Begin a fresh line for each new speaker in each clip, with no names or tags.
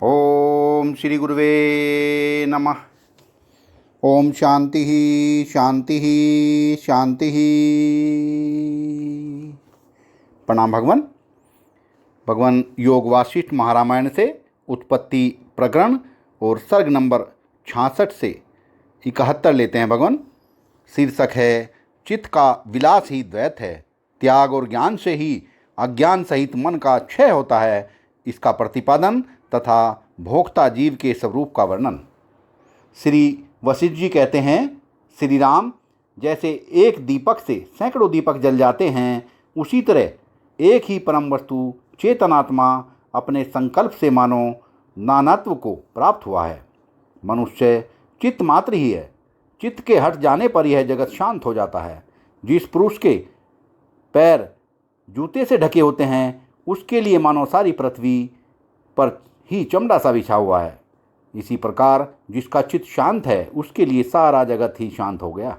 ओम श्री गुरुवे नमः। ओम शांति शांति शांति। प्रणाम भगवान। भगवान योग वासिष्ठ महारामायण से उत्पत्ति प्रकरण और सर्ग नंबर 66 से 71 लेते हैं भगवान। शीर्षक है चित्त का विलास ही द्वैत है, त्याग और ज्ञान से ही अज्ञान सहित मन का क्षय होता है। इसका प्रतिपादन तथा भोक्ता जीव के स्वरूप का वर्णन। श्री वशिष्ठ जी कहते हैं, श्री राम जैसे एक दीपक से सैकड़ों दीपक जल जाते हैं, उसी तरह एक ही परम वस्तु चेतनात्मा अपने संकल्प से मानो नानात्व को प्राप्त हुआ है। मनुष्य चित्त मात्र ही है। चित्त के हट जाने पर यह जगत शांत हो जाता है। जिस पुरुष के पैर जूते से ढके होते हैं, उसके लिए मानो सारी पृथ्वी पर ही चमड़ा सा बिछा हुआ है। इसी प्रकार जिसका चित्त शांत है, उसके लिए सारा जगत ही शांत हो गया।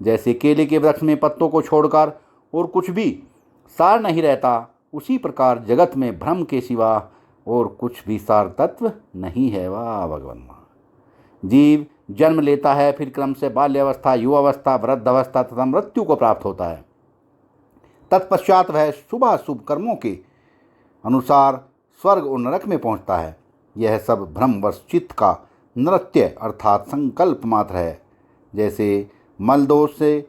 जैसे केले के वृक्ष में पत्तों को छोड़कर और कुछ भी सार नहीं रहता, उसी प्रकार जगत में भ्रम के सिवा और कुछ भी सार तत्व नहीं है। वाह भगवान। जीव जन्म लेता है, फिर क्रम से बाल्यावस्था, युवावस्था, वृद्धावस्था तथा मृत्यु को प्राप्त होता है। तत्पश्चात वह शुभाशुभ कर्मों के अनुसार स्वर्ग और नरक में पहुंचता है। यह सब भ्रमवश चित्त का नृत्य अर्थात संकल्प मात्र है। जैसे मलदोष से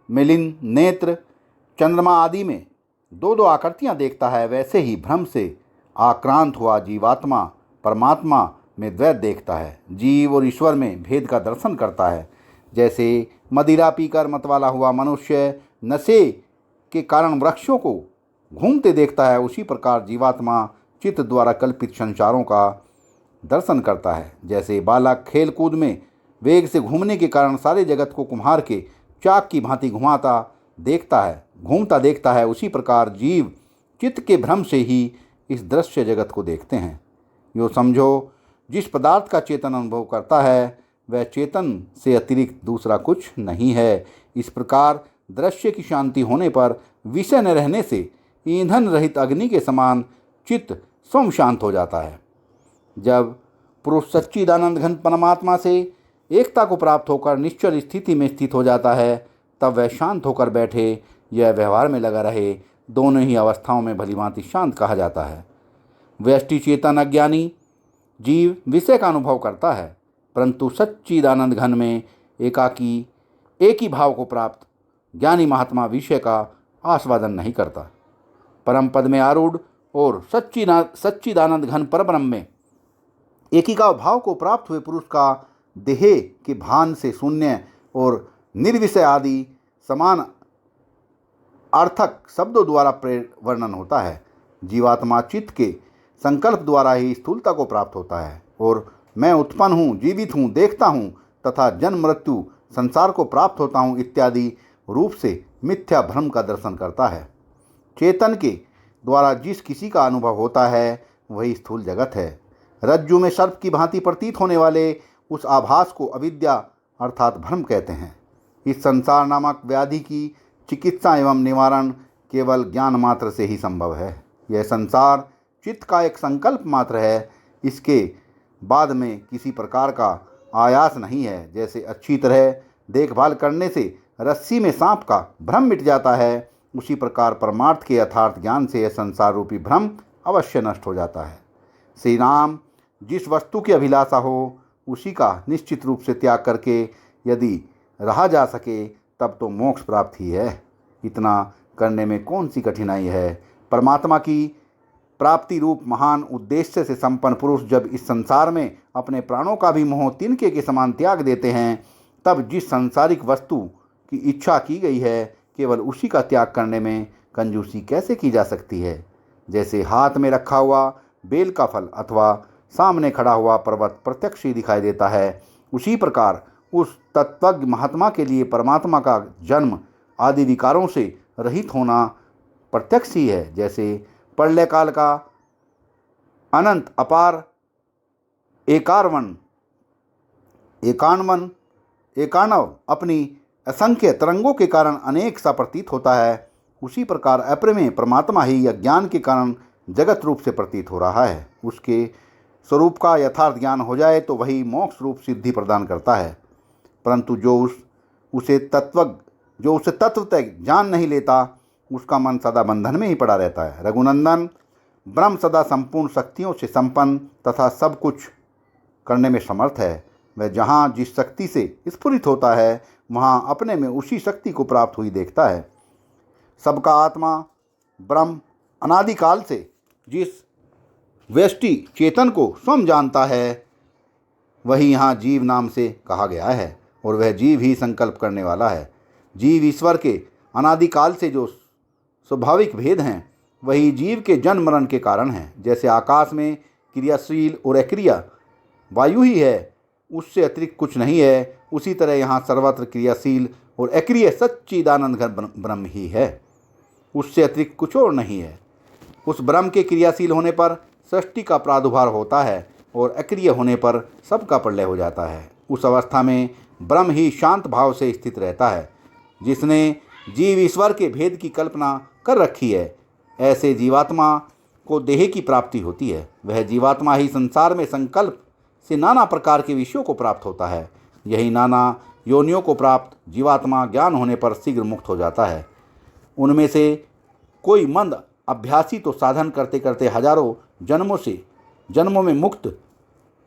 मिलिन नेत्र चंद्रमा आदि में दो दो आकृतियां देखता है, वैसे ही भ्रम से आक्रांत हुआ जीवात्मा परमात्मा में द्वैत देखता है। जीव और ईश्वर में भेद का दर्शन करता है। जैसे मदिरा पीकर मतवाला हुआ मनुष्य नशे के कारण वृक्षों को घूमते देखता है, उसी प्रकार जीवात्मा चित्त द्वारा कल्पित संसारों का दर्शन करता है। जैसे बालक खेल कूद में वेग से घूमने के कारण सारे जगत को कुम्हार के चाक की भांति घूमता देखता है, उसी प्रकार जीव चित्त के भ्रम से ही इस दृश्य जगत को देखते हैं। यो समझो, जिस पदार्थ का चेतन अनुभव करता है, वह चेतन से अतिरिक्त दूसरा कुछ नहीं है। इस प्रकार दृश्य की शांति होने पर विषय न रहने से ईंधन रहित अग्नि के समान चित्त स्वयं शांत हो जाता है। जब पुरुष सच्चिदानंद घन परमात्मा से एकता को प्राप्त होकर निश्चल स्थिति में स्थित हो जाता है, तब वह शांत होकर बैठे या व्यवहार में लगा रहे, दोनों ही अवस्थाओं में भलीभांति शांत कहा जाता है। व्यष्टि चेतन अज्ञानी जीव विषय का अनुभव करता है, परंतु सच्चिदानंद घन में एकाकी एक ही भाव को प्राप्त ज्ञानी महात्मा विषय का आस्वादन नहीं करता। परम पद में आरूढ़ और सच्चिदानंद घन परब्रह्म में एकीका भाव को प्राप्त हुए पुरुष का देह के भान से शून्य और निर्विषय आदि समान अर्थक शब्दों द्वारा वर्णन होता है। जीवात्मा चित्त के संकल्प द्वारा ही स्थूलता को प्राप्त होता है और मैं उत्पन्न हूँ, जीवित हूँ, देखता हूँ तथा जन्म मृत्यु संसार को प्राप्त होता हूँ इत्यादि रूप से मिथ्या भ्रम का दर्शन करता है। चेतन के द्वारा जिस किसी का अनुभव होता है, वही स्थूल जगत है। रज्जु में सर्प की भांति प्रतीत होने वाले उस आभास को अविद्या अर्थात भ्रम कहते हैं। इस संसार नामक व्याधि की चिकित्सा एवं निवारण केवल ज्ञान मात्र से ही संभव है। यह संसार चित्त का एक संकल्प मात्र है। इसके बाद में किसी प्रकार का आयास नहीं है। जैसे अच्छी तरह देखभाल करने से रस्सी में सांप का भ्रम मिट जाता है, उसी प्रकार परमार्थ के यथार्थ ज्ञान से यह संसार रूपी भ्रम अवश्य नष्ट हो जाता है। श्री राम जिस वस्तु की अभिलाषा हो, उसी का निश्चित रूप से त्याग करके यदि रहा जा सके, तब तो मोक्ष प्राप्त ही है। इतना करने में कौन सी कठिनाई है। परमात्मा की प्राप्ति रूप महान उद्देश्य से संपन्न पुरुष जब इस संसार में अपने प्राणों का भी मोह तिनके के समान त्याग देते हैं, तब जिस सांसारिक वस्तु की इच्छा की गई है, केवल उसी का त्याग करने में कंजूसी कैसे की जा सकती है। जैसे हाथ में रखा हुआ बेल का फल अथवा सामने खड़ा हुआ पर्वत प्रत्यक्ष ही दिखाई देता है, उसी प्रकार उस तत्वज्ञ महात्मा के लिए परमात्मा का जन्म आदि विकारों से रहित होना प्रत्यक्ष ही है। जैसे प्रलय काल का अनंत अपार एकानव अपनी असंख्य तरंगों के कारण अनेक सा प्रतीत होता है, उसी प्रकार अप्रमेय परमात्मा ही अज्ञान के कारण जगत रूप से प्रतीत हो रहा है। उसके स्वरूप का यथार्थ ज्ञान हो जाए तो वही मोक्ष रूप सिद्धि प्रदान करता है। परंतु जो उसे तत्वतः जान नहीं लेता, उसका मन सदा बंधन में ही पड़ा रहता है। रघुनंदन, ब्रह्म सदा संपूर्ण शक्तियों से संपन्न तथा सब कुछ करने में समर्थ है। वह जहाँ जिस शक्ति से स्फुरित होता है, वहाँ अपने में उसी शक्ति को प्राप्त हुई देखता है। सबका आत्मा ब्रह्म अनादिकाल से जिस व्यष्टि चेतन को स्वयं जानता है, वही यहाँ जीव नाम से कहा गया है, और वह जीव ही संकल्प करने वाला है। जीव ईश्वर के अनादिकाल से जो स्वाभाविक भेद हैं, वही जीव के जन्म मरण के कारण हैं। जैसे आकाश में क्रियाशील और अक्रिय वायु ही है, उससे अतिरिक्त कुछ नहीं है, उसी तरह यहाँ सर्वत्र क्रियाशील और अक्रिय सच्चिदानंद घन ब्रह्म ही है, उससे अतिरिक्त कुछ और नहीं है। उस ब्रह्म के क्रियाशील होने पर सृष्टि का प्रादुर्भाव होता है और अक्रिय होने पर सबका प्रलय हो जाता है। उस अवस्था में ब्रह्म ही शांत भाव से स्थित रहता है। जिसने जीव ईश्वर के भेद की कल्पना कर रखी है, ऐसे जीवात्मा को देह की प्राप्ति होती है। वह जीवात्मा ही संसार में संकल्प से नाना प्रकार के विषयों को प्राप्त होता है। यही नाना योनियों को प्राप्त जीवात्मा ज्ञान होने पर शीघ्र मुक्त हो जाता है। उनमें से कोई मंद अभ्यासी तो साधन करते करते हजारों जन्मों में मुक्त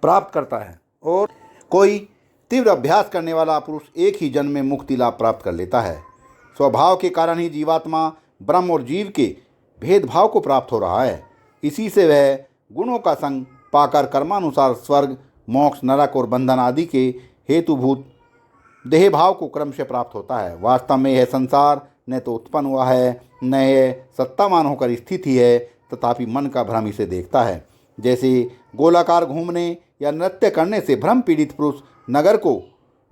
प्राप्त करता है, और कोई तीव्र अभ्यास करने वाला पुरुष एक ही जन्म में मुक्ति लाभ प्राप्त कर लेता है। स्वभाव के कारण ही जीवात्मा ब्रह्म और जीव के भेदभाव को प्राप्त हो रहा है। इसी से वह गुणों का संग पाकर कर्मानुसार स्वर्ग, मोक्ष, नरक और बंधन आदि के हेतुभूत देह भाव को क्रमशः प्राप्त होता है। वास्तव में यह संसार न तो उत्पन्न हुआ है, न यह सत्तामान होकर स्थित ही है, तथापि मन का भ्रम इसे देखता है। जैसे गोलाकार घूमने या नृत्य करने से भ्रम पीड़ित पुरुष नगर को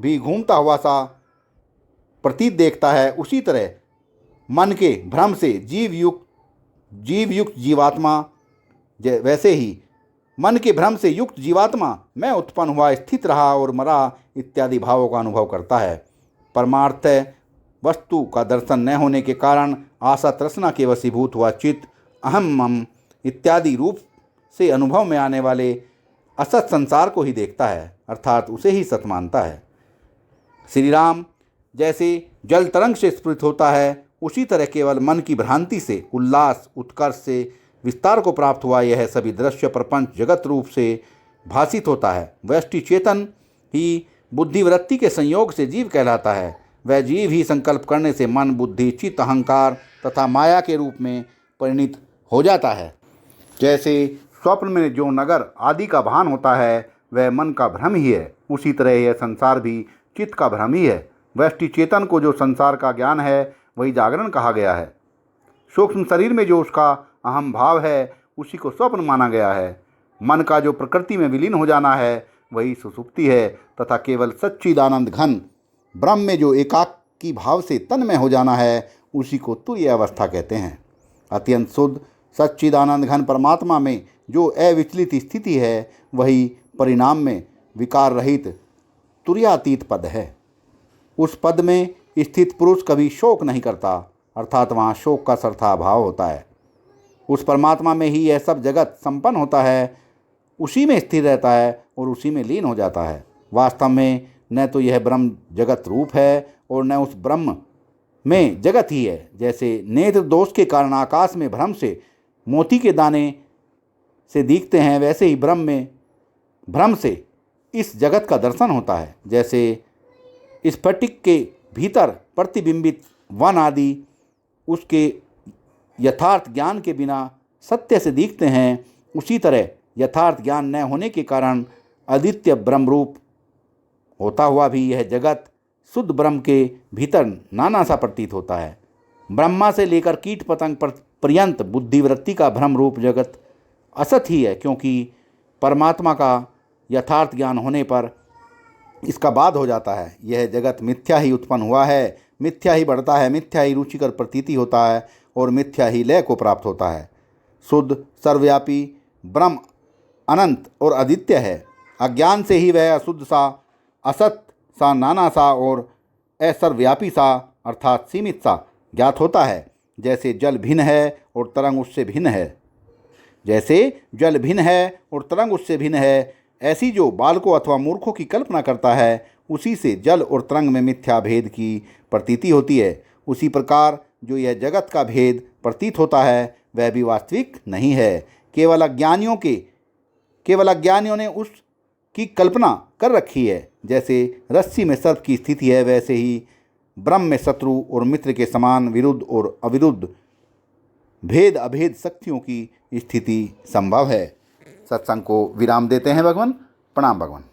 भी घूमता हुआ सा प्रतीत देखता है, उसी तरह मन के भ्रम से जीवयुक्त जीवात्मा वैसे ही मन के भ्रम से युक्त जीवात्मा मैं उत्पन्न हुआ, स्थित रहा और मरा इत्यादि भावों का अनुभव करता है। परमार्थ वस्तु का दर्शन न होने के कारण आशा तृष्णा के वशीभूत हुआ चित्त अहम मम इत्यादि रूप से अनुभव में आने वाले असत संसार को ही देखता है, अर्थात उसे ही सत मानता है। श्री राम जैसे जल तरंग से स्फुरित होता है, उसी तरह केवल मन की भ्रांति से उल्लास उत्कर्ष से विस्तार को प्राप्त हुआ यह सभी दृश्य प्रपंच जगत रूप से भासित होता है। व्यष्टि चेतन ही बुद्धिवृत्ति के संयोग से जीव कहलाता है। वह जीव ही संकल्प करने से मन, बुद्धि, चित्त, अहंकार तथा माया के रूप में परिणित हो जाता है। जैसे स्वप्न में जो नगर आदि का भान होता है, वह मन का भ्रम ही है, उसी तरह यह संसार भी चित्त का भ्रम ही है। व्यष्टि चेतन को जो संसार का ज्ञान है, वही जागरण कहा गया है। सूक्ष्म शरीर में जो उसका अहम भाव है, उसी को स्वप्न माना गया है। मन का जो प्रकृति में विलीन हो जाना है, वही सुषुप्ति है, तथा केवल सच्चिदानंद घन ब्रह्म में जो एकाकी भाव से तन्मय हो जाना है, उसी को तुरीय अवस्था कहते हैं। अत्यंत शुद्ध सच्चिदानंद घन परमात्मा में जो अविचलित स्थिति है, वही परिणाम में विकार रहित तुरीयातीत पद है। उस पद में स्थित पुरुष कभी शोक नहीं करता, अर्थात वहाँ शोक का सर्था अभाव होता है। उस परमात्मा में ही यह सब जगत संपन्न होता है, उसी में स्थिर रहता है और उसी में लीन हो जाता है। वास्तव में न तो यह ब्रह्म जगत रूप है और न उस ब्रह्म में जगत ही है। जैसे नेत्र दोष के कारण आकाश में भ्रम से मोती के दाने से दिखते हैं, वैसे ही ब्रह्म में भ्रम से इस जगत का दर्शन होता है। जैसे स्फटिक के भीतर प्रतिबिंबित वन आदि उसके यथार्थ ज्ञान के बिना सत्य से दिखते हैं, उसी तरह यथार्थ ज्ञान न होने के कारण अद्वितीय ब्रह्मरूप होता हुआ भी यह जगत शुद्ध ब्रह्म के भीतर नाना सा प्रतीत होता है। ब्रह्मा से लेकर कीट पतंग पर्यंत बुद्धिवृत्ति का भ्रम रूप जगत असत ही है, क्योंकि परमात्मा का यथार्थ ज्ञान होने पर इसका बाद हो जाता है। यह जगत मिथ्या ही उत्पन्न हुआ है, मिथ्या ही बढ़ता है, मिथ्या ही रुचिकर प्रतीति होता है और मिथ्या ही लय को प्राप्त होता है। शुद्ध सर्वव्यापी ब्रह्म अनंत और अद्वितीय है। अज्ञान से ही वह अशुद्ध सा, असत सा, नाना सा और असर्वव्यापी सा अर्थात सीमित सा ज्ञात होता है। जैसे जल भिन्न है और तरंग उससे भिन्न है, जैसे जल भिन्न है और तरंग उससे भिन्न है, ऐसी जो बालकों अथवा मूर्खों की कल्पना करता है उसी से जल और तरंग में मिथ्या भेद की प्रतीति होती है। उसी प्रकार जो यह जगत का भेद प्रतीत होता है वह भी वास्तविक नहीं है। केवल अज्ञानियों ने उसकी कल्पना कर रखी है। जैसे रस्सी में सर्प की स्थिति है वैसे ही ब्रह्म में शत्रु और मित्र के समान विरुद्ध और अविरुद्ध भेद अभेद शक्तियों की स्थिति संभव है। सत्संग को विराम देते हैं भगवान। प्रणाम भगवान।